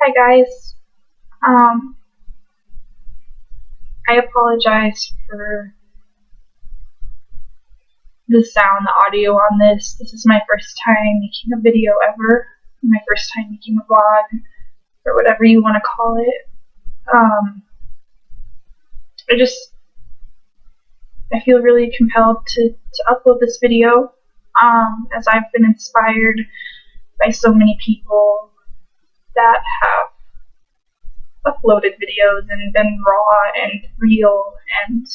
Hi guys. I apologize for the sound, the audio on this. This is my first time making a video ever. My first time making a vlog, or whatever you want to call it. I feel really compelled to upload this video, as I've been inspired by so many people that have uploaded videos and been raw and real, and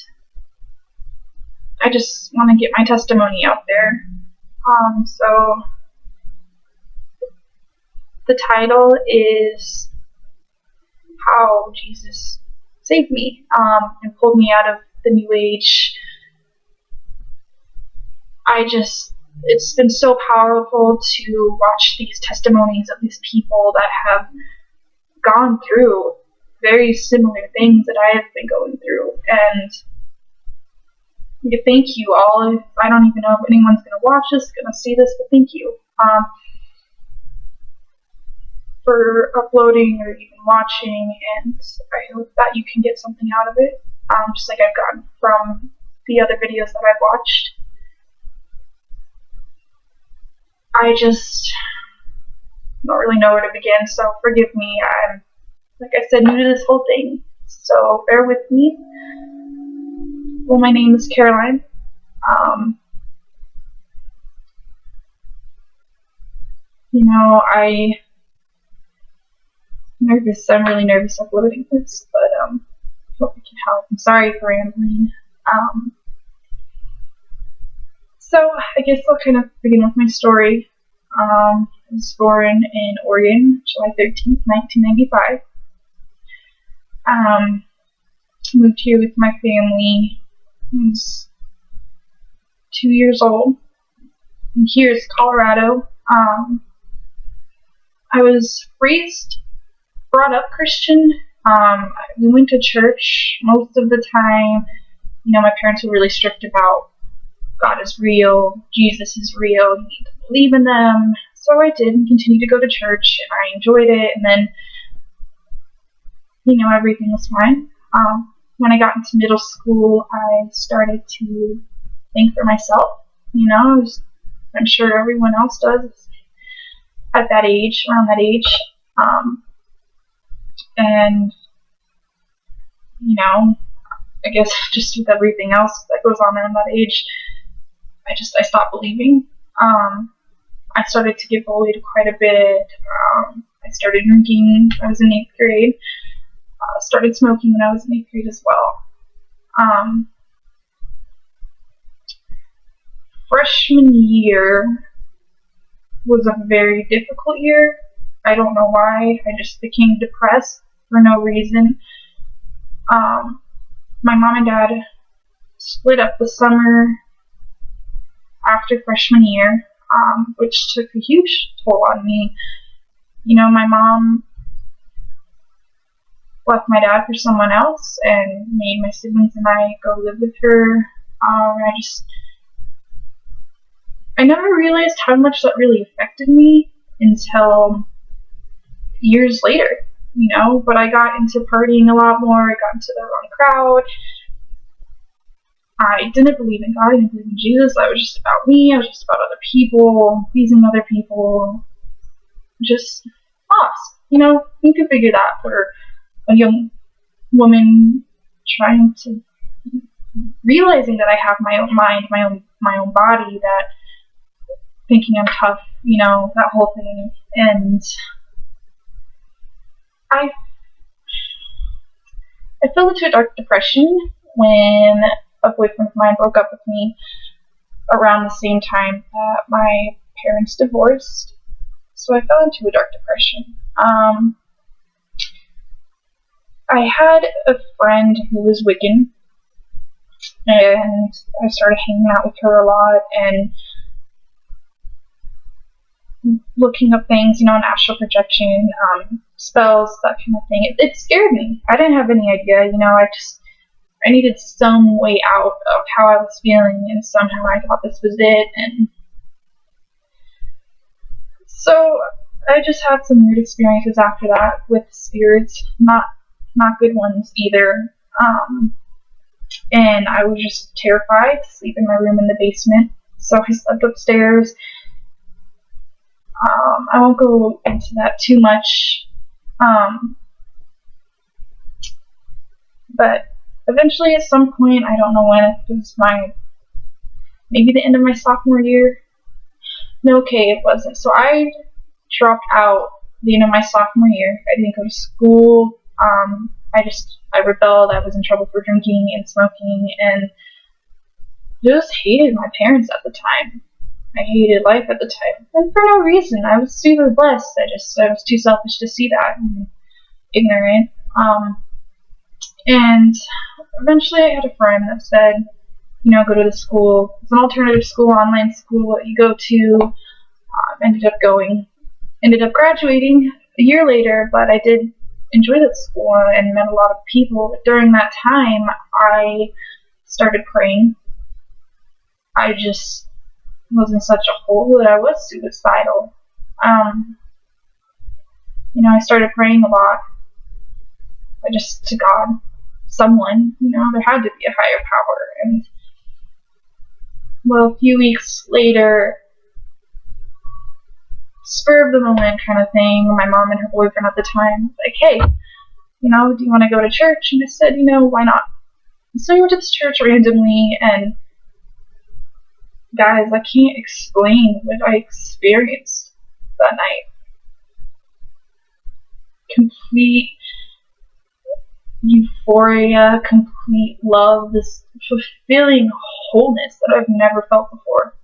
I just want to get my testimony out there. So the title is How Jesus Saved Me, and pulled me out of the New Age. It's been so powerful to watch these testimonies of these people that have gone through very similar things that I have been going through, and thank you all. I don't even know if anyone's going to watch this, going to see this, but thank you for uploading or even watching, and I hope that you can get something out of it, just like I've gotten from the other videos that I've watched. I just don't really know where to begin, so forgive me. I'm, like I said, new to this whole thing, so bear with me. Well, my name is Caroline. I'm nervous. I'm really nervous uploading this, but hope it can help. I'm sorry for rambling. So I guess I'll kind of begin with my story. I was born in Oregon, July 13th, 1995. Moved here with my family. I was 2 years old. And here's Colorado. I was raised, brought up Christian. We went to church most of the time. My parents were really strict about God is real, Jesus is real, you need to believe in them. So I did and continued to go to church, and I enjoyed it, and then, everything was fine. When I got into middle school, I started to think for myself. I'm sure everyone else does at that age, around that age. And, I guess just with everything else that goes on around that age, I stopped believing. I started to get bullied quite a bit. I started drinking when I was in 8th grade. Started smoking when I was in 8th grade as well. Freshman year was a very difficult year. I don't know why. I just became depressed for no reason. My mom and dad split up the summer after freshman year, which took a huge toll on me. My mom left my dad for someone else and made my siblings and I go live with her. I never realized how much that really affected me until years later, but I got into partying a lot more. I got into the wrong crowd. I didn't believe in God. I didn't believe in Jesus. I was just about me. I was just about other people, pleasing other people. Just lost. You can figure that for a young woman realizing that I have my own mind, my own body, that thinking I'm tough, that whole thing. And I fell into a dark depression when a boyfriend of mine broke up with me around the same time that my parents divorced. So I fell into a dark depression. I had a friend who was Wiccan, and I started hanging out with her a lot and looking up things, astral projection, spells, that kind of thing. It scared me. I didn't have any idea, I needed some way out of how I was feeling, and somehow I thought this was it. And so I just had some weird experiences after that with spirits, not good ones either. And I was just terrified to sleep in my room in the basement, so I slept upstairs. I won't go into that too much, but eventually at some point, I don't know when, it was maybe the end of my sophomore year. No, okay, it wasn't. So I dropped out the end of my sophomore year. I didn't go to school. I rebelled. I was in trouble for drinking and smoking, and just hated my parents at the time. I hated life at the time, and for no reason. I was super blessed. I was too selfish to see that, and ignorant. And eventually I had a friend that said, go to the school. It's an alternative school, online school that you go to. Ended up graduating a year later, but I did enjoy that school and met a lot of people. But during that time, I started praying. I just was in such a hole that I was suicidal. I started praying a lot. To God, someone, there had to be a higher power. And, well, a few weeks later, spur of the moment kind of thing, my mom and her boyfriend at the time, like, hey, do you want to go to church? And I said, why not? And so I went to this church randomly, and guys, I can't explain what I experienced that night. Complete euphoria, complete love, this fulfilling wholeness that I've never felt before.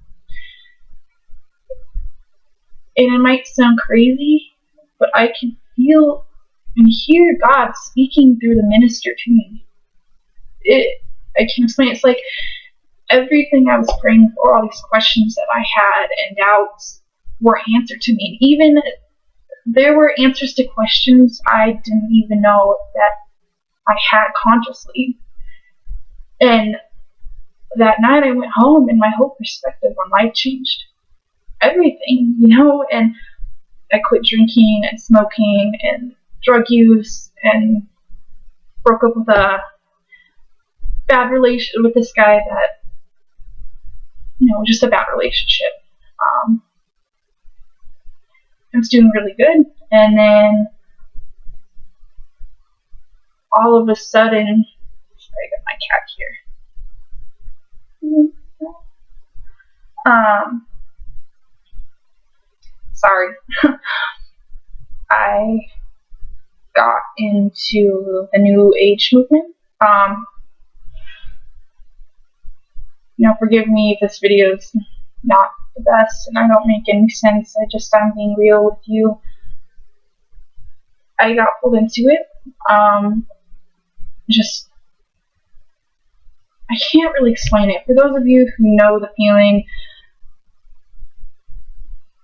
And it might sound crazy, but I can feel and hear God speaking through the minister to me. I can't explain. It's like everything I was praying for, all these questions that I had and doubts, were answered to me. And even there were answers to questions I didn't even know that I had consciously. And that night I went home and my whole perspective on life changed. Everything, and I quit drinking and smoking and drug use and broke up with a bad relationship with this guy that, just a bad relationship. I was doing really good, and then all of a sudden, sorry, I got my cat here. Sorry. I got into the New Age movement. Forgive me if this video is not the best and I don't make any sense. I'm being real with you. I got pulled into it. I can't really explain it. For those of you who know the feeling,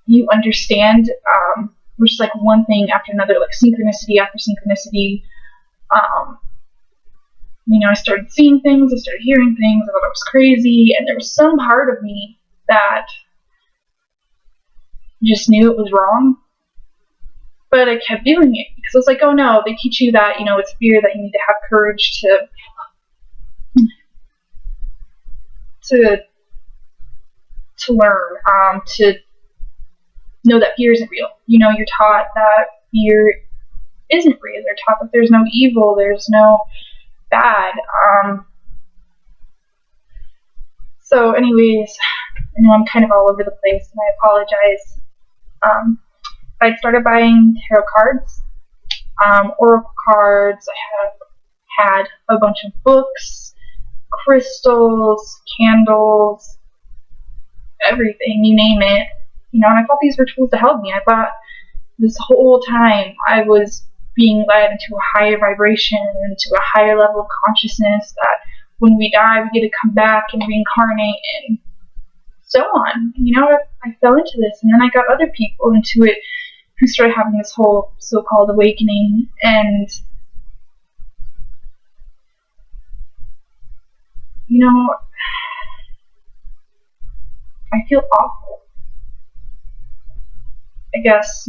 you understand. Which is like one thing after another, like synchronicity after synchronicity. I started seeing things, I started hearing things, I thought I was crazy, and there was some part of me that just knew it was wrong, but I kept doing it, because I was like, oh no, they teach you that, it's fear, that you need to have courage to learn, to know that fear isn't real. You're taught that fear isn't real. They're taught that there's no evil, there's no bad. So anyways, I know I'm kind of all over the place, and I apologize. I started buying tarot cards, oracle cards. I have had a bunch of books, crystals, candles, everything, you name it. And I thought these were tools to help me. I thought this whole time I was being led into a higher vibration, into a higher level of consciousness, that when we die, we get to come back and reincarnate and so on. I fell into this, and then I got other people into it who started having this whole so-called awakening, and I feel awful. I guess,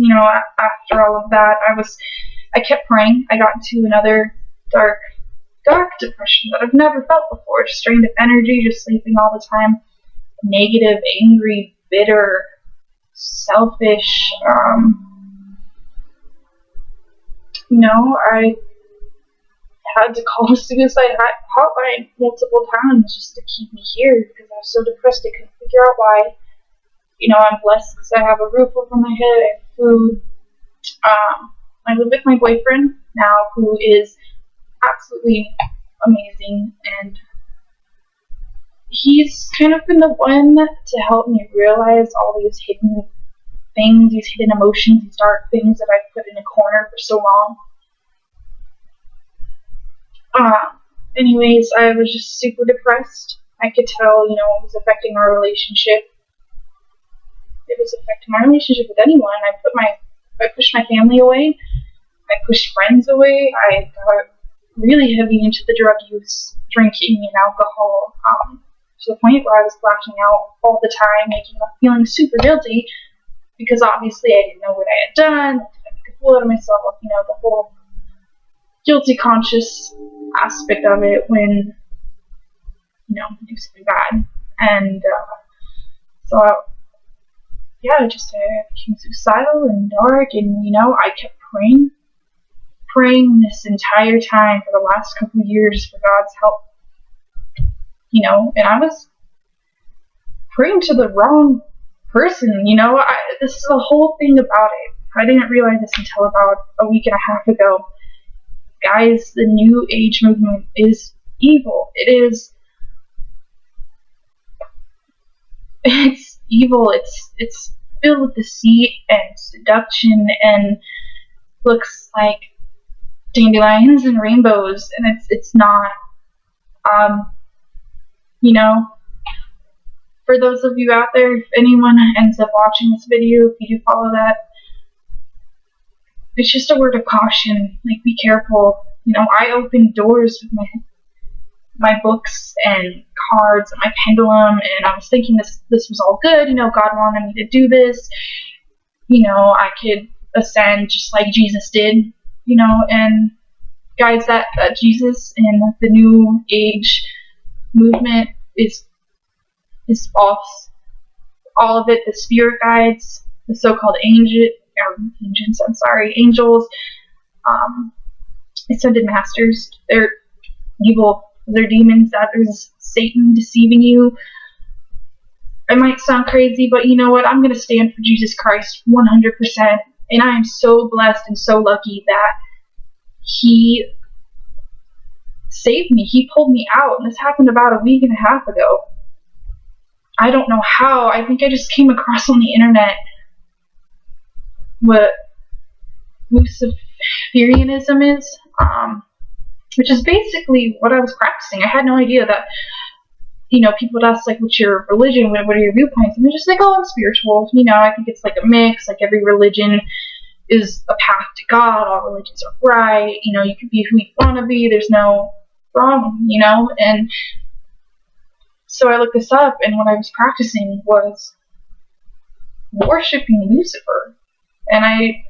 after all of that, I kept praying. I got into another dark depression that I've never felt before. Just drained of energy, just sleeping all the time. Negative, angry, bitter, selfish. I had to call the suicide hotline multiple times just to keep me here because I was so depressed I couldn't figure out why. I'm blessed because I have a roof over my head, I have food. I live with my boyfriend now, who is absolutely amazing, and he's kind of been the one to help me realize all these hidden things, these hidden emotions, these dark things that I've put in a corner for so long. Anyways, I was just super depressed. I could tell, it was affecting our relationship. It was affecting my relationship with anyone. I pushed my family away. I pushed friends away. I got really heavy into the drug use, drinking, and alcohol, to the point where I was blacking out all the time, feeling super guilty because obviously I didn't know what I had done. I took a fool out of myself, the whole guilty conscious aspect of it when, you do something bad. And I became suicidal and dark, and, I kept praying this entire time for the last couple of years for God's help, and I was praying to the wrong person, this is the whole thing about it. I didn't realize this until about a week and a half ago. Guys, the New Age movement is evil. It's evil. It's filled with deceit and seduction and looks like dandelions and rainbows, and it's not. For those of you out there, if anyone ends up watching this video, if you do follow that, it's just a word of caution. Be careful. I opened doors with my books and cards and my pendulum, and I was thinking this was all good. God wanted me to do this. I could ascend just like Jesus did. And guys, that Jesus and the New Age movement is false. All of it, the spirit guides, the so-called angels, ascended masters, they're evil, they're demons, that there's Satan deceiving you. It might sound crazy, but you know what, I'm going to stand for Jesus Christ 100%, and I am so blessed and so lucky that He saved me. He pulled me out, and this happened about a week and a half ago. I don't know how. I think I just came across on the internet what Luciferianism is, which is basically what I was practicing. I had no idea that, people would ask, what's your religion, what are your viewpoints, and they're just like, oh, I'm spiritual. I think it's like a mix, every religion is a path to God, all religions are right, you can be who you want to be, there's no wrong, and so I looked this up, and what I was practicing was worshiping Lucifer. And I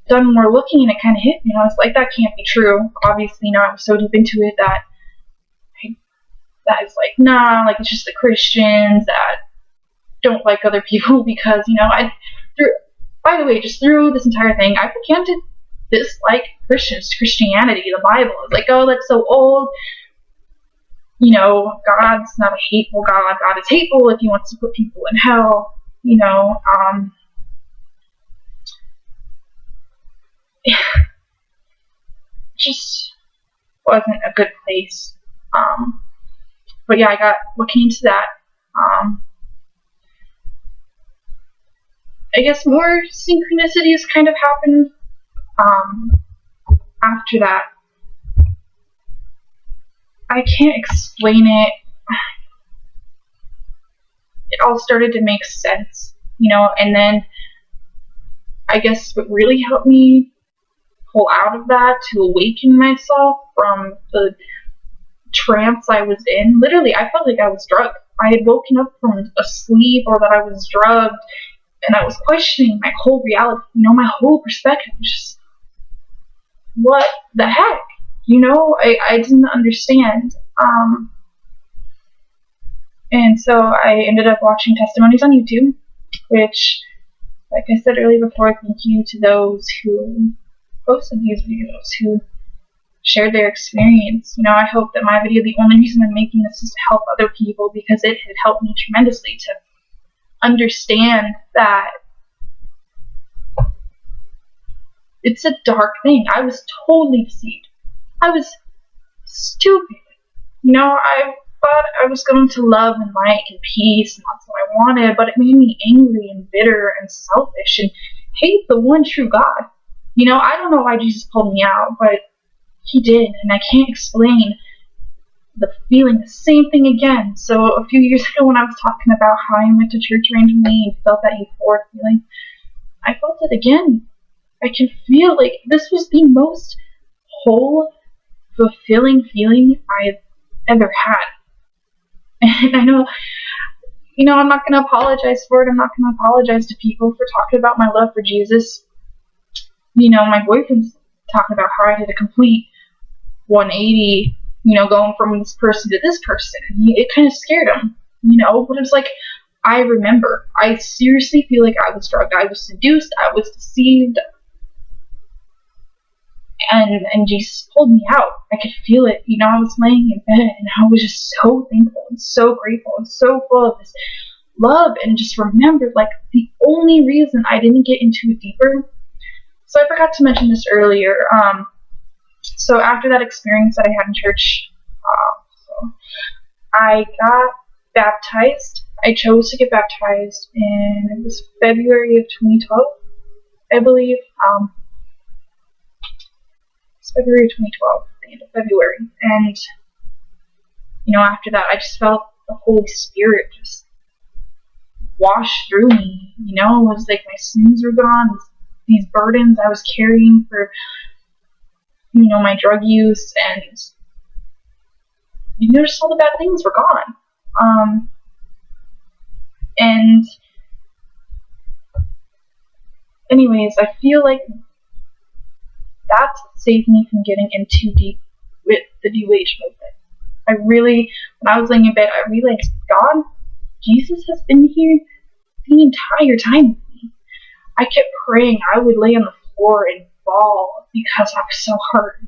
done more looking, and it kind of hit me. I was like, that can't be true. Obviously, I was so deep into it that it's like, nah, it's just the Christians that don't like other people because, by the way, just through this entire thing, I began to dislike Christianity, the Bible. It's like, oh, that's so old. God's not a hateful God. God is hateful if He wants to put people in hell. Just wasn't a good place. But yeah, I got looking into that. I guess more synchronicities kind of happened after that. I can't explain it. It all started to make sense, and then I guess what really helped me pull out of that, to awaken myself from the trance I was in. Literally, I felt like I was drugged. I had woken up from a sleep, or that I was drugged, And I was questioning my whole reality, my whole perspective was just, what the heck? I didn't understand. And so I ended up watching testimonies on YouTube, which, like I said earlier before, thank you to those who posted these videos, who shared their experience. I hope that my video, the only reason I'm making this is to help other people, because it had helped me tremendously to understand that it's a dark thing. I was totally deceived. I was stupid. I thought I was going to love and light and peace, and that's what I wanted, but it made me angry and bitter and selfish and hate the one true God. I don't know why Jesus pulled me out, but he did, and I can't explain the feeling the same thing again. So a few years ago, when I was talking about how I went to church randomly and felt that euphoric feeling, I felt it again. I can feel like this was the most whole, fulfilling feeling I've ever had. And I know, I'm not going to apologize for it. I'm not going to apologize to people for talking about my love for Jesus. My boyfriend's talking about how I did a complete 180, going from this person to this person. It kind of scared him, but it was like, I remember. I seriously feel like I was drugged. I was seduced. I was deceived. And Jesus pulled me out. I could feel it. I was laying in bed, and I was just so thankful and so grateful and so full of this love, and just remembered, like, the only reason I didn't get into it deeper. So I forgot to mention this earlier. So after that experience that I had in church, so I got baptized. I chose to get baptized, and it was February of 2012, I believe. It's February 2012, the end of February. And, after that, I just felt the Holy Spirit just wash through me. It was like my sins were gone. These burdens I was carrying for, my drug use, and, just all the bad things were gone. And anyways, I feel like that's what saved me from getting in too deep with the New Age movement. When I was laying in bed, I realized God, Jesus has been here the entire time with me. I kept praying. I would lay on the floor and bawl because I was so hurt.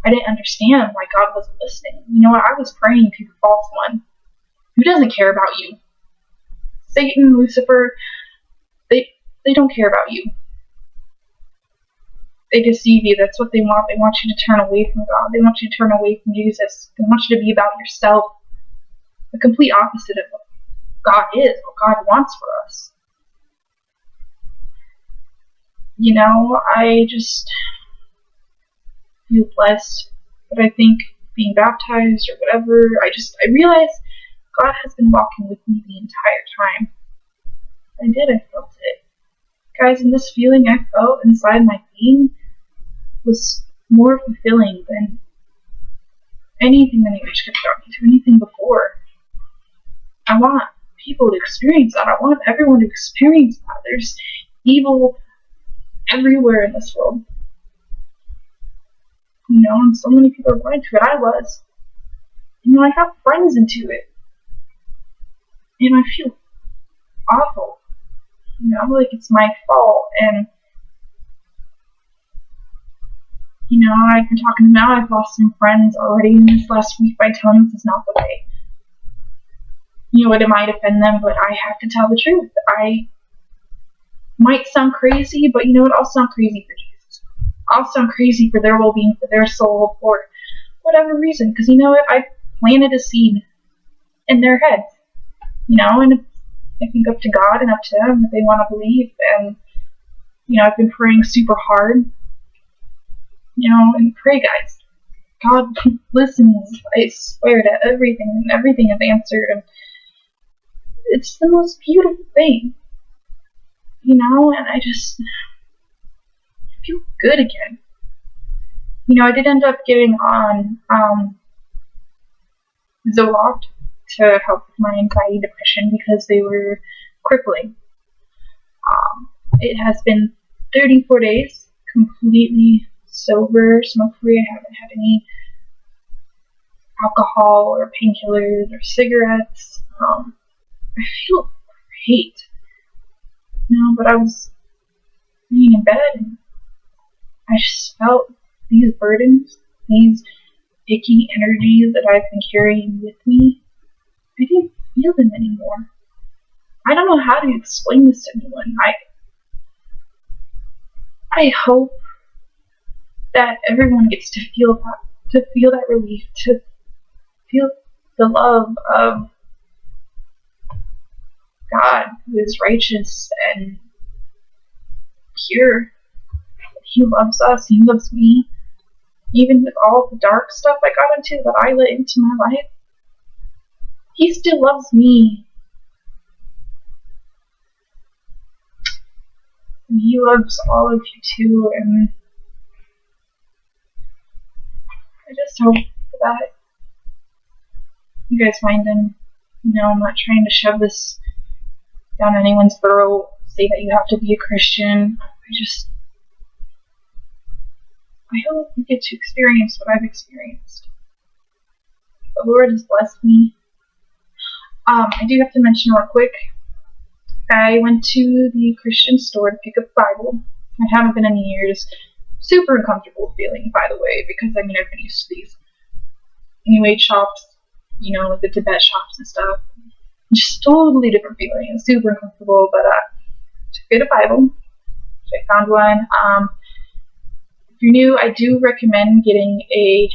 I didn't understand why God wasn't listening. I was praying to the false one who doesn't care about you. Satan, Lucifer, they don't care about you. They deceive you. That's what they want. They want you to turn away from God. They want you to turn away from Jesus. They want you to be about yourself. The complete opposite of what God is, what God wants for us. I just feel blessed. But I think being baptized or whatever, I realized God has been walking with me the entire time. I felt it. Guys, and this feeling I felt inside my being was more fulfilling than anything the New Age could have me to, anything before. I want people to experience that. I want everyone to experience that. There's evil everywhere in this world. And so many people are going to it. I was. I got friends into it. And I feel awful. Like it's my fault. And, I've been talking now. I've lost some friends already in this last week by telling this is not the way. It might offend them, but I have to tell the truth. I might sound crazy, but I'll sound crazy for Jesus. I'll sound crazy for their well-being, for their soul, for whatever reason. Because I planted a seed in their heads. And it's, I think, up to God and up to them if they want to believe. And, I've been praying super hard. And pray, guys. God listens. I swear to everything. Everything is answered. And it's the most beautiful thing. And I just feel good again. I did end up getting on Zoloft to help with my anxiety and depression because they were crippling. It has been 34 days, completely sober, smoke-free. I haven't had any alcohol or painkillers or cigarettes. I feel great. But I was laying in bed and I just felt these burdens, these icky energies that I've been carrying with me. I didn't feel them anymore. I don't know how to explain this to anyone. I hope that everyone gets to feel that relief, to feel the love of God, who is righteous and pure. He loves us. He loves me. Even with all the dark stuff I got into that I let into my life, He still loves me. And He loves all of you too. And I just hope that you guys find Him. I'm not trying to shove this down anyone's throat, say that you have to be a Christian. I hope you get to experience what I've experienced. The Lord has blessed me. I do have to mention real quick, I went to the Christian store to pick up a Bible. I haven't been in years. Super uncomfortable feeling, by the way, because I've been used to these New Age shops, like the Tibet shops and stuff. Just totally different feeling. Super uncomfortable, but to get a Bible, so I found one. If you're new, I do recommend getting a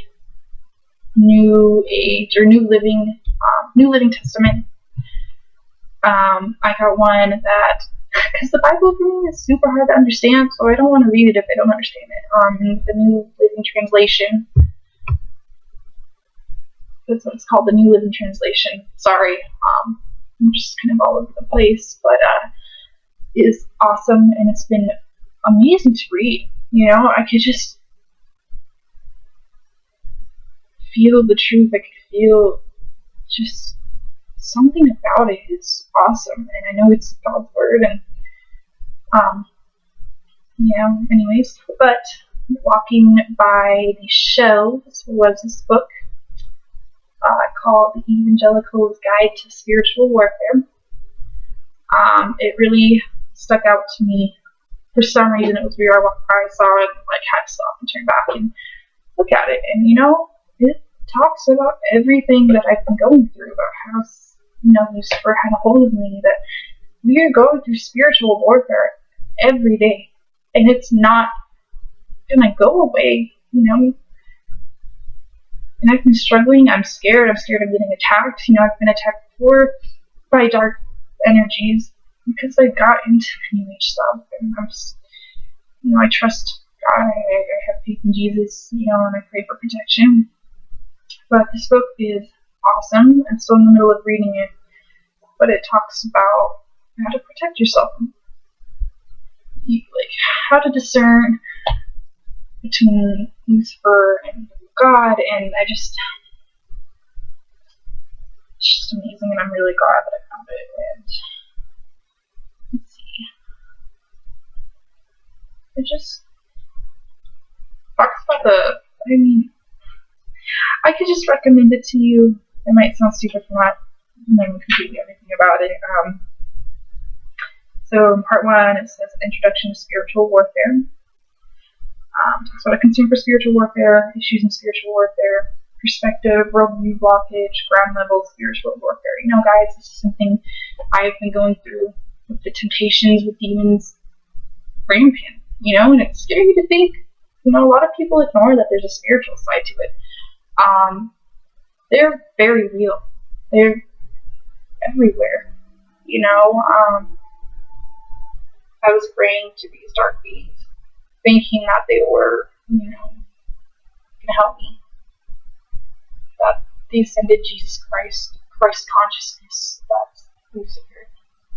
New Age or New Living Testament. I got one that, because the Bible for me is super hard to understand, so I don't want to read it if I don't understand it. The New Living Translation. That's what it's called, the New Living Translation. Sorry, I'm just kind of all over the place, but it is awesome, and it's been amazing to read. I could just feel the truth. I could feel just something about it is awesome, and I know it's God's word, and anyways, but walking by the shelves was this book called The Evangelical's Guide to Spiritual Warfare. It really stuck out to me. For some reason, it was weird. I saw it and had to stop and turn back and look at it, and it talks about everything that I've been going through, about how Lucifer had a hold of me, that we are going through spiritual warfare every day, and it's not gonna go away, and I've been struggling. I'm scared of getting attacked. I've been attacked before by dark energies because I got into New Age stuff, and I'm just, I trust God. I have faith in Jesus, and I pray for protection. But this book is awesome. I'm still in the middle of reading it, but it talks about how to protect yourself, how to discern between Lucifer and God, and it's just amazing, and I'm really glad that I found it. And let's see, it just talks about I could just recommend it to you. It might sound stupid for not knowing completely everything about it. So in part 1, it says an introduction to spiritual warfare. Talks about a concern for spiritual warfare, issues in spiritual warfare, perspective, worldview blockage, ground level spiritual warfare. Guys, this is something I've been going through with the temptations, with demons rampant. And it's scary to think. A lot of people ignore that there's a spiritual side to it. They're very real. They're everywhere. I was praying to these dark beings, thinking that they were, gonna help me. That the ascended Jesus Christ consciousness, that's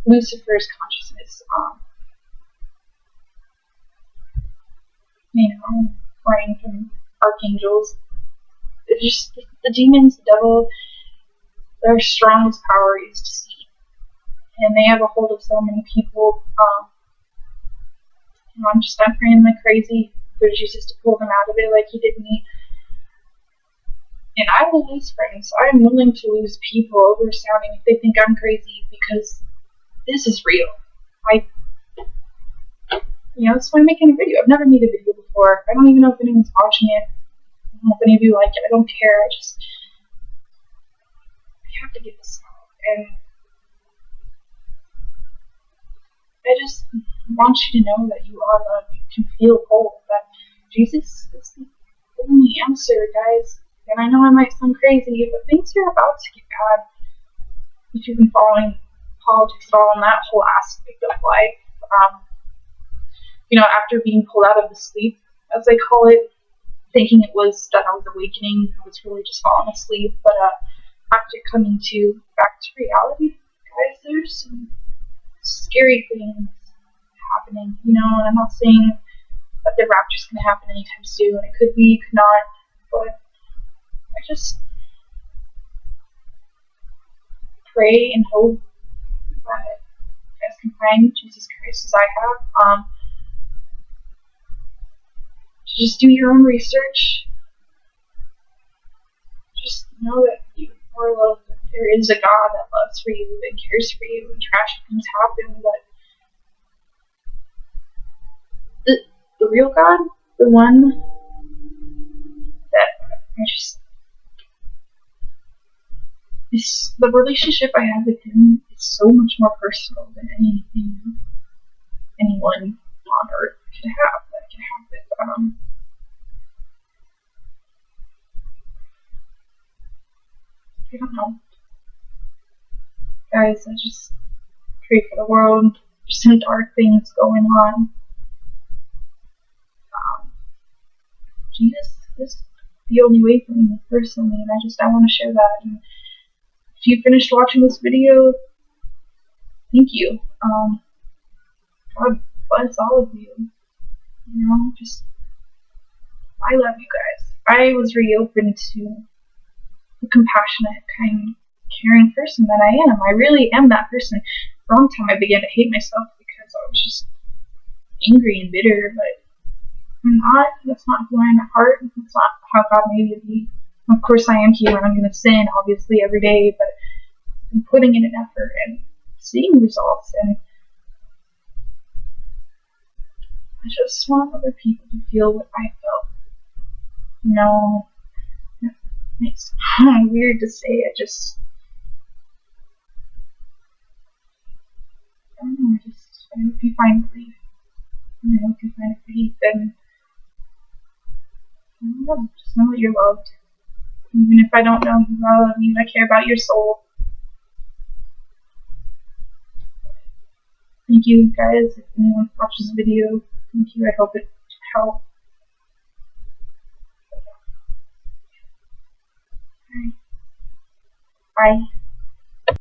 Lucifer's consciousness, praying from archangels. It's just the demons, the devil, their strongest power is deceit, and they have a hold of so many people. I'm praying like crazy for Jesus to pull them out of it like he did me. And I will lose friends. I am willing to lose people over sounding if they think I'm crazy, because this is real. That's why I'm making a video. I've never made a video before. I don't even know if anyone's watching it. I don't know if any of you like it. I don't care. I have to get this out. And I just want you to know that you are loved. You can feel whole. That Jesus is the only answer, guys. And I know I might sound crazy, but things are about to get bad. If you've been following politics at all in that whole aspect of life. After being pulled out of the sleep, as they call it, thinking it was that I was awakening, I was really just falling asleep. But after coming back to reality, guys, there's some scary things happening. And I'm not saying that the rapture's going to happen anytime soon. It could be, could not, but I just pray and hope that you guys can find Jesus Christ as I have. Just do your own research. Just know that you are loved. That there is a God that loves for you and cares for you, and tragic things happen, but the real God, the one that the relationship I have with him is so much more personal than anything anyone on earth could have that can happen. I don't know. Guys, I just pray for the world. There's some dark things going on. Jesus is the only way for me personally, and I want to share that. And if you finished watching this video, thank you. God bless all of you. I love you guys. I was reopened to the compassionate, kind, caring person that I am. I really am that person. For a long time I began to hate myself because I was just angry and bitter, but I'm not. That's not who I am at heart. That's not how God made me to be. Of course I am human. I'm going to sin, obviously, every day, but I'm putting in an effort and seeing results, and I just want other people to feel what I felt. It's kind of weird to say. I don't know. I hope you find relief, and I hope you find faith, and just know that you're loved. Even if I don't know you, I love you. I care about your soul. Thank you, guys. If anyone watches the video, thank you. I hope it helped. Bye.